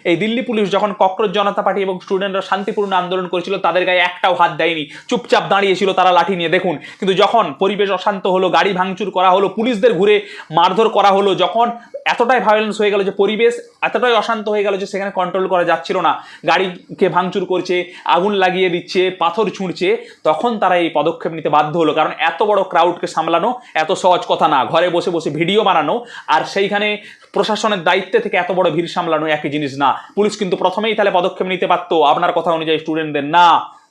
এই দিল্লি পুলিশ যখন ককরোচ জনতা পার্টি এবং স্টুডেন্টরা শান্তিপূর্ণ আন্দোলন করেছিল তাদের গায়ে একটাও হাত দেয়নি, চুপচাপ দাঁড়িয়েছিল তারা লাঠি নিয়ে। দেখুন, কিন্তু যখন পরিবেশ অশান্ত হলো, গাড়ি ভাঙচুর করা হলো, পুলিশদের ঘুরে মারধর করা হলো, যখন এতটাই ভায়োলেন্স হয়ে গেল যে পরিবেশ এতটাই অশান্ত হয়ে গেল যে সেখানে কন্ট্রোল করা যাচ্ছিল না, গাড়িকে ভাঙচুর করছে, আগুন লাগিয়ে দিচ্ছে, পাথর ছুঁড়ছে, তখন তারা এই পদক্ষেপ নিতে বাধ্য হলো। কারণ এত বড় ক্রাউডকে সামলানো এত সহজ কথা না, ঘরে বসে বসে ভিডিও বানানো আর সেইখানে প্রশাসনের দায়িত্বে থেকে এত বড় ভিড় সামলানো একই জিনিস না। পুলিশ কিন্তু প্রথমেই তাহলে পদক্ষেপ নিতে পারতো আপনার কথা অনুযায়ী স্টুডেন্টদের, না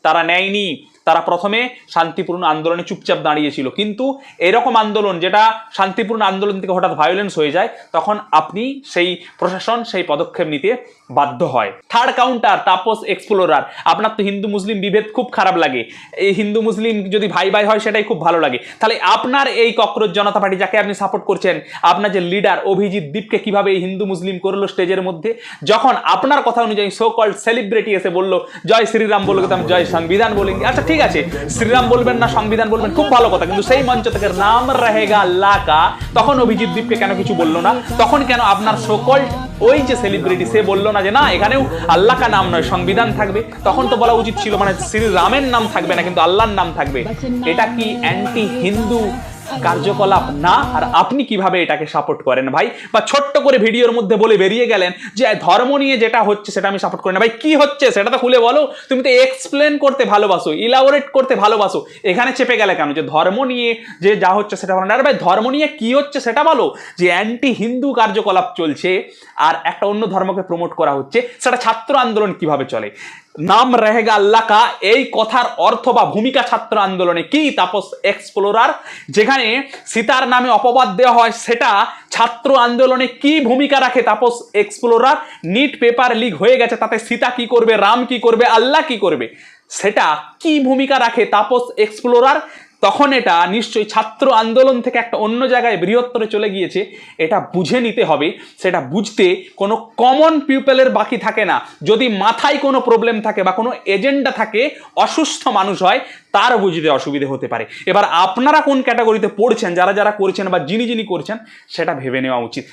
তারা নেয়নি। তারা প্রথমে শান্তিপূর্ণ আন্দোলনে চুপচাপ দাঁড়িয়েছিল। কিন্তু এরকম আন্দোলন যেটা শান্তিপূর্ণ আন্দোলন থেকে হঠাৎ ভায়োলেন্স হয়ে যায়, তখন আপনি সেই প্রশাসন সেই পদক্ষেপ নিতে বাধ্য হয়। Third counter, Tapas explorer. আপনার তো হিন্দু মুসলিম বিভেদ খুব খারাপ লাগে, এই হিন্দু মুসলিম যদি ভাই ভাই হয় সেটাই খুব ভালো লাগে। তাহলে আপনার এই ককরোচ জনতা পার্টি যাকে আপনি সাপোর্ট করছেন, আপনার যে লিডার অভিজিৎ দীপকে কিভাবে এই হিন্দু মুসলিম করলো স্টেজের মধ্যে, যখন আপনার কথা অনুযায়ী সো কল্ড সেলিব্রিটি এসে বললো জয় শ্রীরাম বলবে, জয় সংবিধান বলেঙ্গে, আচ্ছা ঠিক আছে শ্রীরাম বলবেন না সংবিধান বলবেন, খুব ভালো কথা, কিন্তু সেই মঞ্চ থেকে নাম রহেগা আল্লাহ কা, তখন অভিজিৎ দীপকে কেন কিছু বললো না? তখন কেন আপনার সো কল্ড ওই যে সেলিব্রিটি সে বললো না যে না এখানেও আল্লাহ কা নাম নয় সংবিধান থাকবে? তখন তো বলা উচিত ছিল মানে শ্রীরামের নাম থাকবে না কিন্তু আল্লাহর নাম থাকবে। এটা কি অ্যান্টি হিন্দু কার্যকলাপ না? আর আপনি কিভাবে এটাকে সাপোর্ট করেন ভাই? বা ছোট্ট করে ভিডিওর মধ্যে বলে বেরিয়ে গেলেন যে ধর্ম নিয়ে যেটা হচ্ছে সেটা আমি সাপোর্ট করি না। ভাই কি হচ্ছে সেটা তো খুলে বলো, তুমি তো এক্সপ্লেন করতে ভালোবাসো, ইলাবোরেট করতে ভালোবাসো, এখানে চেপে গেলে কেন যে ধর্ম নিয়ে যে যা হচ্ছে সেটা বলো না? আরে ভাই ধর্ম নিয়ে কি হচ্ছে সেটা বলো, যে অ্যান্টি হিন্দু কার্যকলাপ চলছে আর একটা অন্য ধর্মকে প্রমোট করা হচ্ছে, সেটা ছাত্র আন্দোলন কিভাবে চলে? নাম রহেগা আল্লাহ কা এই কথার অর্থ বা ভূমিকা ছাত্র আন্দোলনে কি? তাপস এক্সপ্লোরার, যেখানে সীতার নামে অপবাদ দেওয়া হয় সেটা ছাত্র আন্দোলনে কি ভূমিকা রাখে Tapas explorer? NEET paper leak হয়ে গেছে, তাতে সীতা কি করবে, রাম কি করবে, আল্লাহ কি করবে, সেটা কি ভূমিকা রাখে তাপস এক্সপ্লোরার? তখন এটা নিশ্চয়ই ছাত্র আন্দোলন থেকে একটা অন্য জায়গায় বৃহত্তরে চলে গিয়েছে, এটা বুঝে নিতে হবে। সেটা বুঝতে কোনো কমন পিপলের বাকি থাকে না। যদি মাথায় কোনো প্রবলেম থাকে বা কোনো এজেন্ডা থাকে, অসুস্থ মানুষ হয়, তার বুঝতে অসুবিধে হতে পারে। এবার আপনারা কোন ক্যাটাগরিতে পড়ছেন, যারা যারা করছেন বা যিনি যিনি করছেন, সেটা ভেবে নেওয়া উচিত।